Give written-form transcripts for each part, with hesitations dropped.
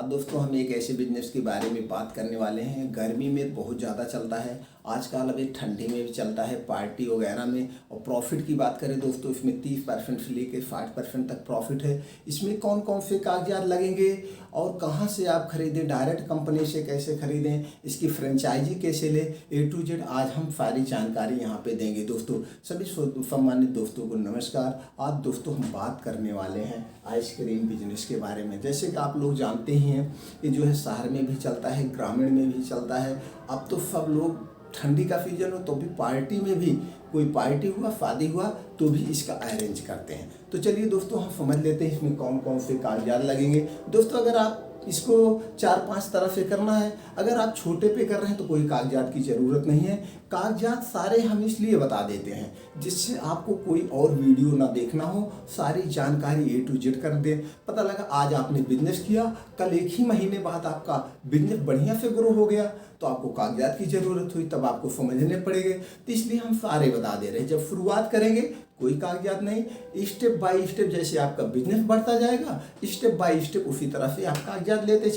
अब दोस्तों हम एक ऐसे बिजनेस के बारे में बात करने वाले हैं। गर्मी में बहुत ज़्यादा चलता है आजकल, अभी ठंडी में भी चलता है, पार्टी वगैरह में। और प्रॉफिट की बात करें दोस्तों, इसमें 30% से लेकर 60% तक प्रॉफिट है। इसमें कौन कौन से कागजात लगेंगे और कहाँ से आप खरीदें, डायरेक्ट कंपनी से कैसे खरीदें, इसकी फ्रेंचाइजी कैसे लें, A to Z आज हम सारी जानकारी यहाँ पे देंगे दोस्तों। सभी सम्मानित दोस्तों को नमस्कार। आज दोस्तों हम बात करने वाले हैं आइसक्रीम बिजनेस के बारे में। जैसे कि आप लोग जानते ही हैं कि जो है शहर में भी चलता है, ग्रामीण में भी चलता है। अब तो सब लोग ठंडी का सीजन हो तो भी पार्टी में भी, कोई पार्टी हुआ, शादी हुआ तो भी इसका अरेंज करते हैं। तो चलिए दोस्तों हम समझ लेते हैं इसमें कौन कौन से कागजात लगेंगे। दोस्तों अगर आप इसको 4-5 तरह से करना है, अगर आप छोटे पे कर रहे हैं तो कोई कागजात की ज़रूरत नहीं है। कागजात सारे हम इसलिए बता देते हैं जिससे आपको कोई और वीडियो ना देखना हो, सारी जानकारी A to Z कर दें। पता लगा आज आपने बिजनेस किया, कल एक ही महीने बाद आपका बिजनेस बढ़िया से ग्रो हो गया तो आपको कागजात की ज़रूरत हुई, तब आपको समझने पड़ेंगे। तो इसलिए हम सारे बता दे रहे हैं। जब शुरुआत करेंगे कोई कागजात नहीं, स्टेप बाय स्टेप जैसे आपका बिजनेस बढ़ता जाएगा स्टेप बाय स्टेप उसी तरह से आप कागजात लेते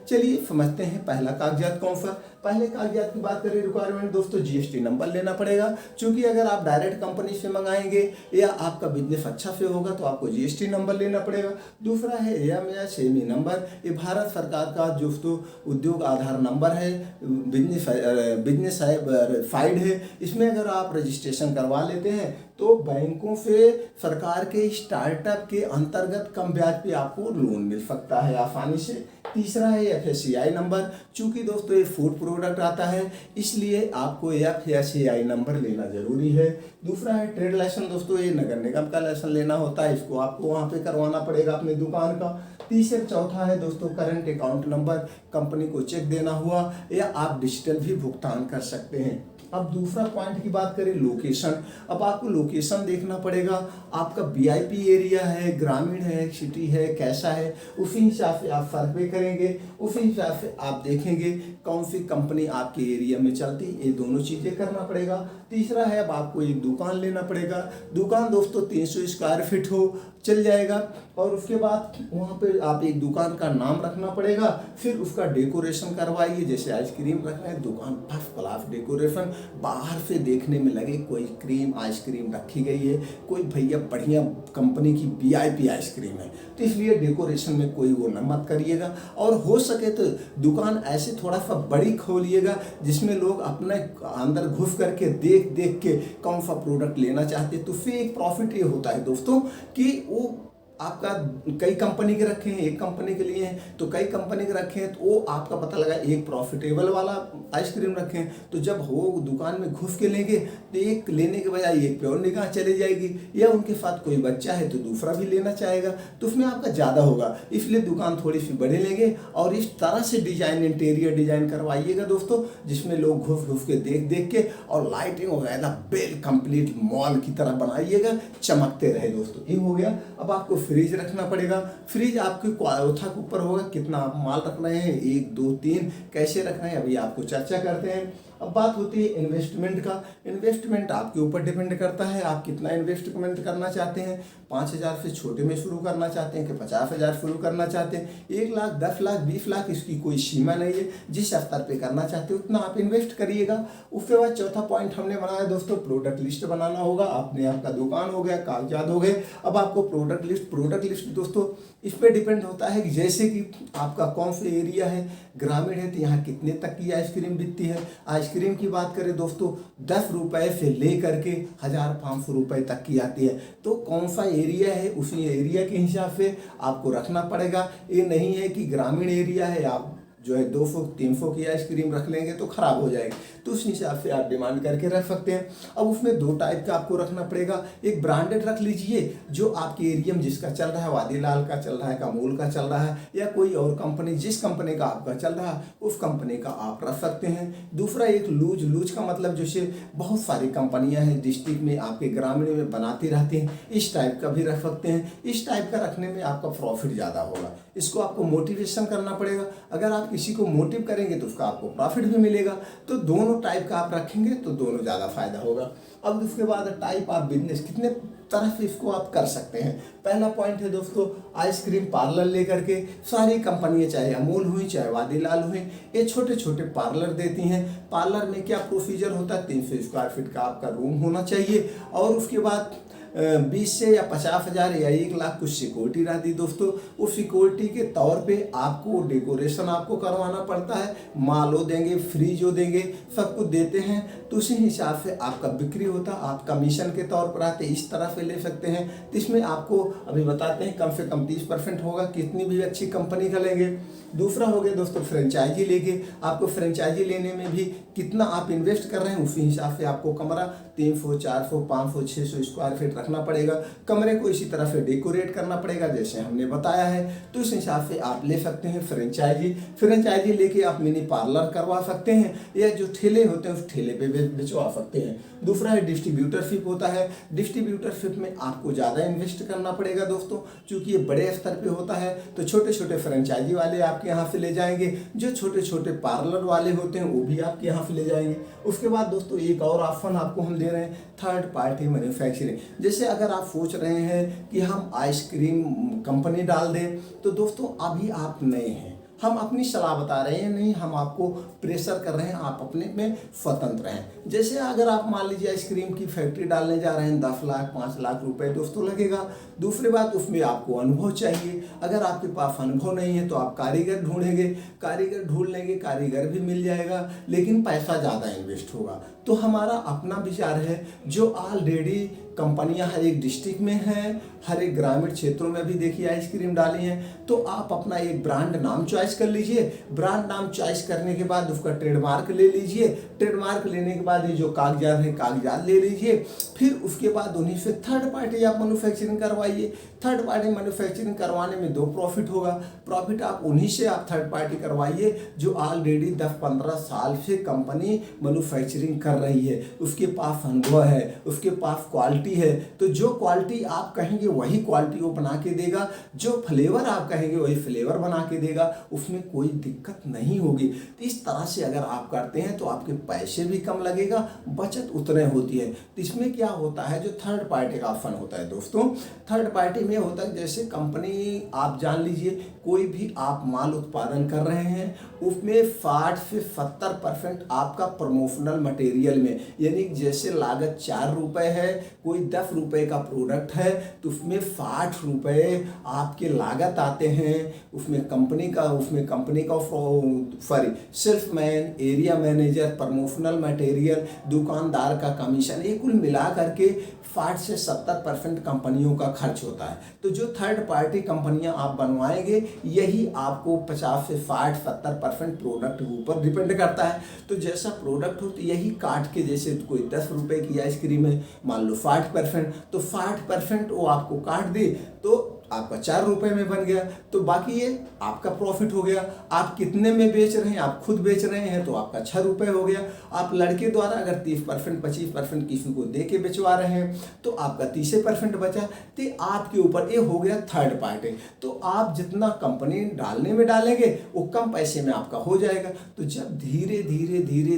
चलिए समझते हैं पहला कागजात कौन सा। पहले कागजात की बात करें, रिक्वायरमेंट दोस्तों GST नंबर लेना पड़ेगा, क्योंकि अगर आप डायरेक्ट कंपनी से मंगाएंगे या आपका बिजनेस अच्छा से होगा तो आपको GST नंबर लेना पड़ेगा। दूसरा है AM या SEMI नंबर, ये भारत सरकार का दोस्तों उद्योग आधार नंबर है, बिजनेस फाइड है। इसमें अगर आप रजिस्ट्रेशन करवा लेते हैं तो बैंकों से सरकार के स्टार्टअप के अंतर्गत कम ब्याज पे आपको लोन मिल सकता है आसानी से। तीसरा है FSCI नंबर, चूंकि दोस्तों ये फूड प्रोडक्ट आता है इसलिए आपको FSCI नंबर लेना जरूरी है। दूसरा है ट्रेड लाइसेंस, दोस्तों ये नगर निगम का लाइसेंस लेना होता है, इसको आपको वहाँ पे करवाना पड़ेगा अपनी दुकान का। चौथा है दोस्तों करंट अकाउंट नंबर, कंपनी को चेक देना हुआ या आप डिजिटल भी भुगतान कर सकते हैं। अब दूसरा पॉइंट की बात करें लोकेशन, अब आपको लोकेशन देखना पड़ेगा, आपका VIP एरिया है, ग्रामीण है, सिटी है, कैसा है, उसी हिसाब से आप सर्वे करेंगे, उसी हिसाब से आप देखेंगे कौन सी कंपनी आपके एरिया में चलती, ये दोनों चीज़ें करना पड़ेगा। तीसरा है अब आपको एक दुकान लेना पड़ेगा, दुकान दोस्तों 300 स्क्वायर फीट हो चल जाएगा, और उसके बाद वहाँ पे आप एक दुकान का नाम रखना पड़ेगा, फिर उसका डेकोरेशन करवाइए। जैसे आइसक्रीम रख रहे हैं, दुकान फर्स्ट क्लास डेकोरेशन, बाहर से देखने में लगे कोई क्रीम आइसक्रीम रखी गई है, कोई भैया बढ़िया कंपनी की VIP आइसक्रीम है, तो इसलिए डेकोरेशन में कोई वो न मत करिएगा। और हो सके तो दुकान ऐसे थोड़ा सा बड़ी खोलिएगा जिसमें लोग अपने अंदर घुस करके देख के कौन सा प्रोडक्ट लेना चाहते हैं। तो फिर एक प्रॉफिट ये होता है दोस्तों कि वो आपका कई कंपनी के रखे हैं, एक कंपनी के लिए हैं तो कई कंपनी के रखे हैं, तो वो आपका पता लगा एक प्रॉफिटेबल वाला आइसक्रीम रखे हैं, तो जब वो दुकान में घुस के लेंगे तो एक लेने के बजाय एक पे और निगाह चली जाएगी, या उनके साथ कोई बच्चा है तो दूसरा भी लेना चाहेगा, तो उसमें आपका ज़्यादा होगा। इसलिए दुकान थोड़ी सी बड़े लेंगे और इस तरह से डिजाइन, इंटीरियर डिजाइन करवाइएगा दोस्तों जिसमें लोग घुस के देख के, और लाइटिंग वगैरह वेल कंप्लीट मॉल की तरह बनाइएगा, चमकते रहे दोस्तों। ये हो गया। अब आपको फ्रिज रखना पड़ेगा, फ्रिज आपके क्वालिटी के ऊपर होगा कितना आप माल रख रहे हैं, 1 2 3 कैसे रख रहे हैं अभी आपको चर्चा करते हैं। अब बात होती है इन्वेस्टमेंट का, इन्वेस्टमेंट आपके ऊपर डिपेंड करता है आप कितना इन्वेस्टमेंट करना चाहते हैं। 5,000 से छोटे में शुरू करना चाहते हैं कि 50,000 शुरू करना चाहते हैं, 1 लाख 10 लाख 20 लाख इसकी कोई सीमा नहीं है, जिस स्तर पे करना चाहते हैं उतना आप इन्वेस्ट करिएगा। उसके बाद चौथा पॉइंट हमने बनाया दोस्तों, प्रोडक्ट लिस्ट बनाना होगा। आपने आपका दुकान हो गया, कागजात हो गए, अब आपको प्रोडक्ट लिस्ट दोस्तों इस पर डिपेंड होता है कि जैसे कि आपका कौन सा एरिया है, ग्रामीण है तो यहाँ कितने तक की आइसक्रीम बिकती है। आइसक्रीम की बात करें दोस्तों 10 रुपये से ले करके 1500 रुपये तक की आती है, तो कौन सा एरिया है उसी एरिया के हिसाब से आपको रखना पड़ेगा। ये नहीं है कि ग्रामीण एरिया है आप जो है 200-300 की आइसक्रीम रख लेंगे तो ख़राब हो जाएगी, तो उस हिसाब से आप डिमांड करके रख सकते हैं। अब उसमें 2 टाइप का आपको रखना पड़ेगा, एक ब्रांडेड रख लीजिए जो आपके एरिया में जिसका चल रहा है, वादीलाल का चल रहा है, अमूल का चल रहा है, या कोई और कंपनी जिस कंपनी का आपका चल रहा है उस कंपनी का आप रख सकते हैं। दूसरा एक लूज का मतलब जैसे बहुत सारी कंपनियाँ हैं डिस्ट्रिक्ट में आपके ग्रामीण में बनाती रहती हैं, इस टाइप का भी रख सकते हैं। इस टाइप का रखने में आपका प्रॉफिट ज़्यादा होगा, इसको आपको मोटिवेशन करना पड़ेगा। अगर आप किसी को मोटिव करेंगे तो उसका आपको प्रॉफिट भी मिलेगा, तो दोनों टाइप का आप रखेंगे तो दोनों ज़्यादा फायदा होगा। अब उसके बाद टाइप ऑफ बिजनेस, कितने तरफ इसको आप कर सकते हैं। पहला पॉइंट है दोस्तों, आइसक्रीम पार्लर लेकर के सारी कंपनियां, चाहे अमूल हुई चाहे वादीलाल हुई, ये छोटे छोटे पार्लर देती हैं। पार्लर में क्या प्रोसीजर होता है, 300 स्क्वायर फीट का आपका रूम होना चाहिए और उसके बाद 20 से या 50,000 या 1 लाख कुछ सिक्योरिटी रहती दोस्तों। उस सिक्योरिटी के तौर पे आपको डेकोरेशन आपको करवाना पड़ता है, मालो देंगे, फ्रीजो देंगे, सब कुछ देते हैं। तो उसी हिसाब से आपका बिक्री होता है, आप कमीशन के तौर पर आते इस तरह से ले सकते हैं। तो इसमें आपको अभी बताते हैं कम से कम 30% होगा, कितनी भी अच्छी कंपनी का लेंगे। दूसरा हो गया दोस्तों फ्रेंचाइजी लेके, आपको फ्रेंचाइजी लेने में भी कितना आप इन्वेस्ट कर रहे हैं उसी हिसाब से आपको कमरा 300, 400, 500, 600 स्क्वायर फीट रखना पड़ेगा। कमरे को इसी तरह से डेकोरेट करना पड़ेगा जैसे हमने बताया है। तो इस हिसाब से आप ले सकते हैं फ्रेंचाइजी। फ्रेंचाइजी लेके आप मिनी पार्लर करवा सकते हैं या जो ठेले होते हैं उस ठेले पे बेचवा सकते हैं। दूसरा है डिस्ट्रीब्यूटरशिप होता है। डिस्ट्रीब्यूटरशिप में आपको ज़्यादा इन्वेस्ट करना पड़ेगा दोस्तों, क्योंकि ये बड़े स्तर पे होता है। तो छोटे छोटे फ्रेंचाइजी वाले आपके यहाँ से ले जाएंगे, जो छोटे छोटे पार्लर वाले होते हैं वो भी आपके यहाँ से ले जाएंगे। उसके बाद दोस्तों एक और ऑप्शन आपको हम दे रहे हैं, थर्ड पार्टी मैन्युफैक्चरिंग। जैसे अगर आप सोच रहे हैं कि हम आइसक्रीम कंपनी डाल दें, तो दोस्तों अभी आप नए हैं, हम अपनी सलाह बता रहे हैं, नहीं हम आपको प्रेशर कर रहे हैं, आप अपने में स्वतंत्र हैं। जैसे अगर आप मान लीजिए आइसक्रीम की फैक्ट्री डालने जा रहे हैं, 10 लाख 5 लाख रुपए दोस्तों लगेगा। दूसरी बात, उसमें आपको अनुभव चाहिए। अगर आपके पास अनुभव नहीं है तो आप कारीगर ढूंढेंगे, कारीगर ढूंढ लेंगे, कारीगर भी मिल जाएगा, लेकिन पैसा ज़्यादा इन्वेस्ट होगा। तो हमारा अपना विचार है, जो ऑलरेडी कंपनियां हर एक डिस्ट्रिक्ट में हैं, हर एक ग्रामीण क्षेत्रों में भी देखिए आइसक्रीम डाली हैं, तो आप अपना एक ब्रांड नाम चॉइस कर लीजिए। ब्रांड नाम चॉइस करने के बाद उसका ट्रेडमार्क ले लीजिए। ट्रेडमार्क लेने के बाद ये जो कागजात हैं कागजात ले लीजिए। फिर उसके बाद उन्हीं से थर्ड पार्टी आप मैन्युफैक्चरिंग करवाइए। थर्ड पार्टी मैन्युफैक्चरिंग करवाने में 2 प्रॉफिट होगा। प्रॉफिट आप उन्हीं से आप थर्ड पार्टी करवाइए जो ऑलरेडी 10-15 साल से कंपनी मैन्युफैक्चरिंग कर रही है, उसके पास अनुभव है, उसके पास क्वालिटी है। तो जो क्वालिटी आप कहेंगे वही क्वालिटी वो बना के देगा, जो फ्लेवर आप कहेंगे वही फ्लेवर बना के देगा, उसमें कोई दिक्कत नहीं होगी। तो इस तरह से अगर आप करते हैं तो आपके पैसे भी कम लगेगा, बचत उतने होती है। तो इसमें क्या होता है, जो थर्ड पार्टी का ऑप्शन होता है दोस्तों, थर्ड पार्टी में होता है जैसे कंपनी आप जान लीजिए कोई भी आप माल उत्पादन कर रहे हैं, उसमें 60 से 70% आपका प्रमोशनल मटेरियल में, यानी जैसे लागत 4 रुपए है, कोई 10 रुपए का प्रोडक्ट है, तो उसमें 60 रुपए आपके लागत आते हैं। उसमें कंपनी का sorry salesman, area manager, promotional material, दुकानदार का कमीशन, ये कुल मिला करके 60 से 70% कंपनियों का खर्च होता है। तो जो थर्ड पार्टी कंपनियां आप बनवाएंगे, यही आपको 50 से 60-70% प्रोडक्ट के ऊपर डिपेंड करता है। तो जैसा प्रोडक्ट हो तो यही काट के, जैसे कोई 10 रुपए की आइसक्रीम है, मान लो 60%, तो 60% वो आपको काट दे तो आपका 4 रुपए में बन गया। तो बाकी ये आपका प्रॉफिट हो गया। आप कितने में बेच रहे हैं, आप खुद बेच रहे हैं तो आपका 6 रुपए हो गया। आप लड़के द्वारा अगर 30% 25% किसी को दे के बेचवा रहे हैं तो आपका 30% बचा। तो आपके ऊपर ये हो गया थर्ड पार्टी। तो आप जितना कंपनी डालने में डालेंगे वो कम पैसे में आपका हो जाएगा। तो जब धीरे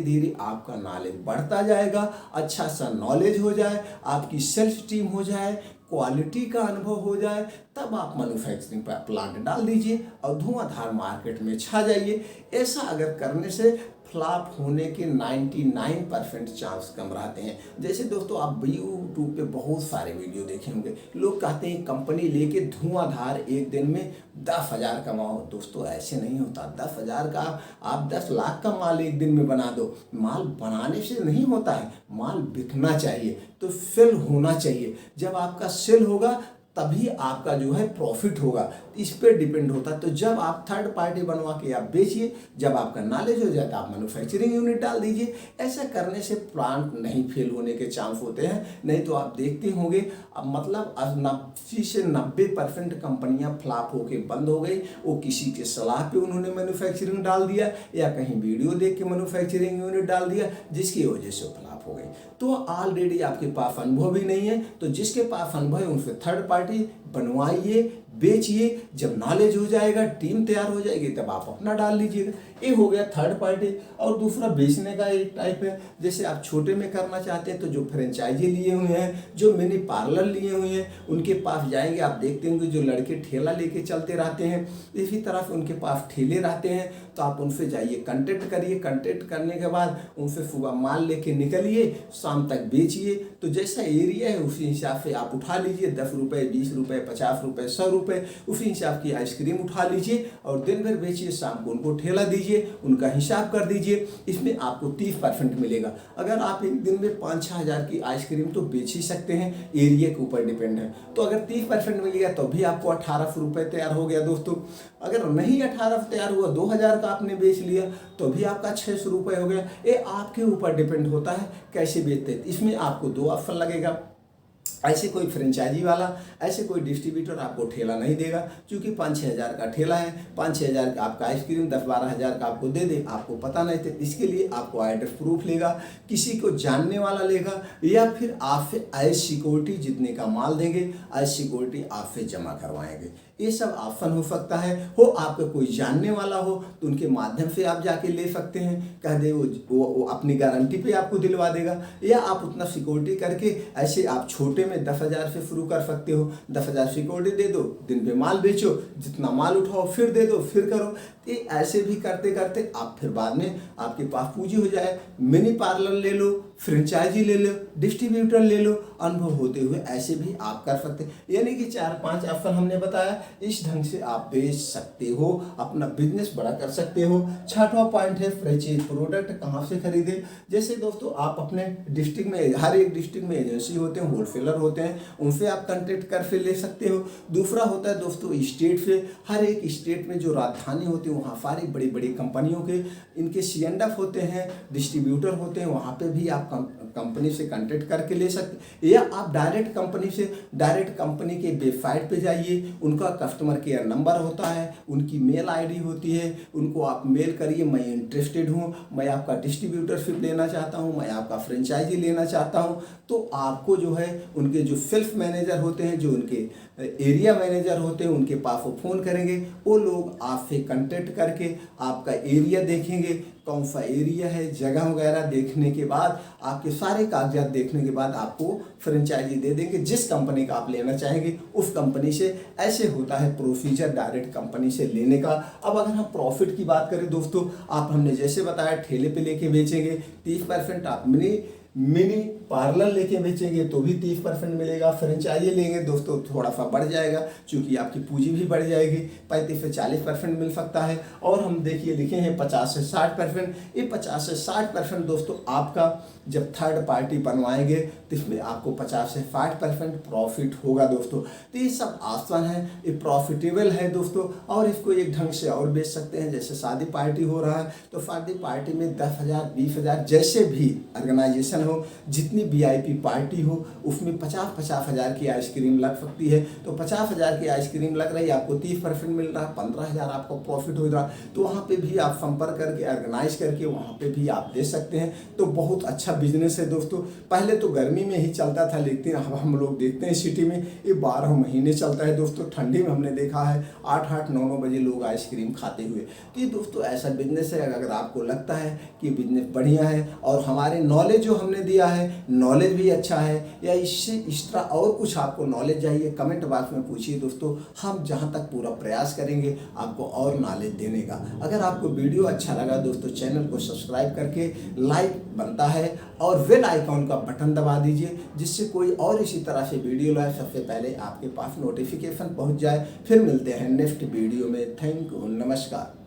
धीरे आपका नॉलेज बढ़ता जाएगा, अच्छा सा नॉलेज हो जाए, आपकी सेल्फ टीम हो जाए, क्वालिटी का अनुभव हो जाए, तब आप मैन्युफैक्चरिंग पर प्लांट डाल दीजिए और धुआंधार मार्केट में छा जाइए। ऐसा अगर करने से फ्लॉप होने के 99% चांस कम रहते हैं। जैसे दोस्तों आप यूट्यूब पे बहुत सारे वीडियो देखे होंगे, लोग कहते हैं कंपनी लेके धुआंधार एक दिन में 10,000 कमाओ। दोस्तों ऐसे नहीं होता। 10,000 का आप 10 लाख का माल एक दिन में बना दो। माल बनाने से नहीं होता है, माल बिकना चाहिए, तो सेल होना चाहिए। जब आपका सेल होगा तभी आपका जो है प्रॉफिट होगा, इस पे डिपेंड होता है। तो जब आप थर्ड पार्टी बनवा के आप बेचिए, जब आपका नॉलेज हो जाए तो आप मैन्युफैक्चरिंग यूनिट डाल दीजिए। ऐसा करने से प्लांट नहीं फेल होने के चांस होते हैं। नहीं तो आप देखते होंगे अब मतलब 80 से 90% कंपनियां फ्लॉप होके बंद हो गई। वो किसी के सलाह पे उन्होंने मैन्युफैक्चरिंग डाल दिया या कहीं वीडियो देख के मैन्युफैक्चरिंग यूनिट डाल दिया, जिसकी वजह से फ्लॉप हो गई। तो ऑलरेडी आपके पास अनुभव भी नहीं है, तो जिसके पास अनुभव है उनसे थर्ड पार्टी बनवाइए, बेचिए। जब नॉलेज हो जाएगा, टीम तैयार हो जाएगी, तब आप अपना डाल लीजिएगा। ये हो गया थर्ड पार्टी। और दूसरा बेचने का एक टाइप है, जैसे आप छोटे में करना चाहते हैं तो जो फ्रेंचाइजी लिए हुए हैं, जो मिनी पार्लर लिए हुए हैं, उनके पास जाएंगे। आप देखते होंगे जो लड़के ठेला लेके चलते रहते हैं, इसी तरह से उनके पास ठेले रहते हैं, तो आप उनसे जाइए, कांटेक्ट करिए। कांटेक्ट करने के बाद उनसे सुबह माल लेके निकलिए, शाम तक बेचिए। तो जैसा एरिया है उसी हिसाब से आप उठा लीजिए, 10 रुपये, 20 रुपये, 50 रुपये, 100 रुपये, उसी हिसाब की आइसक्रीम उठा लीजिए और दिन भर बेचिए। शाम को उनको ठेला दीजिए, उनका हिसाब कर दीजिए। इसमें आपको 30% मिलेगा। अगर आप एक दिन में 5-6 हज़ार की आइसक्रीम तो बेच ही सकते हैं, एरिया के ऊपर डिपेंड है। तो अगर 30% मिलेगा तो भी आपको 1800 रुपये तैयार हो गया दोस्तों। अगर नहीं 1800 तैयार हुआ, 2000 का आपने बेच लिया, तो भी आपका 600 रुपये हो गया। ये आपके ऊपर डिपेंड होता है कैसे बेचते हैं। इसमें आपको 2 ऑप्शन लगेगा। ऐसे कोई फ्रेंचाइजी वाला, ऐसे कोई डिस्ट्रीब्यूटर आपको ठेला नहीं देगा, क्योंकि 5-6 हज़ार का ठेला है, 5-6 हज़ार का आपका आइसक्रीम 10-12 हज़ार का आपको दे दे, आपको पता नहीं था। इसके लिए आपको एड्रेस प्रूफ लेगा, किसी को जानने वाला लेगा, या फिर आपसे एज सिक्योरिटी जितने का माल देंगे, एज सिक्योरिटी आपसे जमा करवाएंगे। ये सब ऑप्शन हो सकता है। हो आपका कोई जानने वाला हो तो उनके माध्यम से आप जाके ले सकते हैं, कह दे वो अपनी गारंटी पे आपको दिलवा देगा, या आप उतना सिक्योरिटी करके ऐसे आप छोटे में 10,000 से शुरू कर सकते हो। 10,000 सिक्योरिटी दे दो, दिन पे माल बेचो, जितना माल उठाओ फिर दे दो, फिर करो। ये ऐसे भी करते करते आप फिर बाद में आपके पास पूंजी हो जाए। मिनी पार्लर ले लो, फ्रेंचाइजी ले लो, डिस्ट्रीब्यूटर ले लो, अनुभव होते हुए ऐसे भी आप कर सकते हैं। यानी कि 4-5 ऑप्शन हमने बताया, इस ढंग से आप बेच सकते हो, अपना बिजनेस बड़ा कर सकते हो। छठवां पॉइंट है फ्रेंचाइज प्रोडक्ट कहाँ से खरीदे। जैसे दोस्तों आप अपने डिस्ट्रिक्ट में, हर एक डिस्ट्रिक्ट में एजेंसी होते हैं, होलसेलर होते हैं, उनसे आप कॉन्टेक्ट कर फिर ले सकते हो। दूसरा होता है दोस्तों स्टेट से, हर एक स्टेट में जो राजधानी होती है वहाँ सारी बड़ी बड़ी कंपनियों के इनके C&F होते हैं, डिस्ट्रीब्यूटर होते हैं, वहाँ पे भी आप कंपनी से कॉन्टेक्ट करके ले सकते। या आप डायरेक्ट कंपनी से, डायरेक्ट कंपनी के वेबसाइट पे जाइए, उनका कस्टमर केयर नंबर होता है, उनकी मेल आईडी होती है, उनको आप मेल करिए, मैं इंटरेस्टेड हूँ, मैं आपका डिस्ट्रीब्यूटरशिप लेना चाहता हूँ, मैं आपका फ्रेंचाइजी लेना चाहता हूँ। तो आपको जो है उनके जो सेल्स मैनेजर होते हैं, जो उनके एरिया मैनेजर होते हैं, उनके पास वो फ़ोन करेंगे, वो लोग आपसे कांटेक्ट करके आपका एरिया देखेंगे, कौन सा एरिया है, जगह वगैरह देखने के बाद, आपके सारे कागजात देखने के बाद आपको फ्रेंचाइजी दे देंगे। जिस कंपनी का आप लेना चाहेंगे उस कंपनी से। ऐसे होता है प्रोसीजर डायरेक्ट कंपनी से लेने का। अब अगर हम प्रॉफिट की बात करें दोस्तों, आप हमने जैसे बताया ठेले पे लेके बेचेंगे 30%, आप मिनी पार्लर लेके बेचेंगे तो भी 30% मिलेगा। फ्रेंचाइजी लेंगे दोस्तों थोड़ा सा बढ़ जाएगा, क्योंकि आपकी पूंजी भी बढ़ जाएगी, 35 से 40% मिल सकता है। और हम देखिए लिखे हैं 50 से 60%। ये 50 से 60% दोस्तों आपका जब थर्ड पार्टी बनवाएंगे तो इसमें आपको 50 से 60% प्रॉफिट होगा दोस्तों। तो ये सब आसान है, ये प्रॉफिटेबल है दोस्तों। और इसको एक ढंग से और बेच सकते हैं, जैसे शादी पार्टी हो रहा है तो शादी पार्टी में 10,000, 20,000 जैसे भी ऑर्गेनाइजेशन हो, जितनी VIP पार्टी हो, उसमें 50-50 हज़ार की आइसक्रीम लग सकती है। तो 50 हज़ार की आइसक्रीम लग रही है, आपको 30% मिल रहा है, 15,000 आपको प्रॉफिट हो रहा है। तो वहाँ पे भी आप संपर्क करके ऑर्गेनाइज करके वहाँ पे भी आप दे सकते हैं। तो बहुत अच्छा बिजनेस है दोस्तों। पहले तो गर्मी में ही चलता था, लेकिन अब हम लोग देखते हैं सिटी में ये 12 महीने चलता है दोस्तों। ठंडी में हमने देखा है 8-8, 9-9 बजे लोग आइसक्रीम खाते हुए। तो ये दोस्तों ऐसा बिजनेस है। अगर आपको लगता है कि बिजनेस बढ़िया है और हमारे नॉलेज जो हमने दिया है, नॉलेज भी अच्छा है, या इससे एक्स्ट्रा और कुछ आपको नॉलेज चाहिए, कमेंट बॉक्स में पूछिए दोस्तों। हम जहां तक पूरा प्रयास करेंगे आपको और नॉलेज देने का। अगर आपको वीडियो अच्छा लगा दोस्तों, चैनल को सब्सक्राइब करके लाइक बनता है और बेल आइकॉन का बटन दबा दीजिए, जिससे कोई और इसी तरह से वीडियो लाए सबसे पहले आपके पास नोटिफिकेशन पहुंच जाए। फिर मिलते हैं नेक्स्ट वीडियो में। थैंक यू, नमस्कार।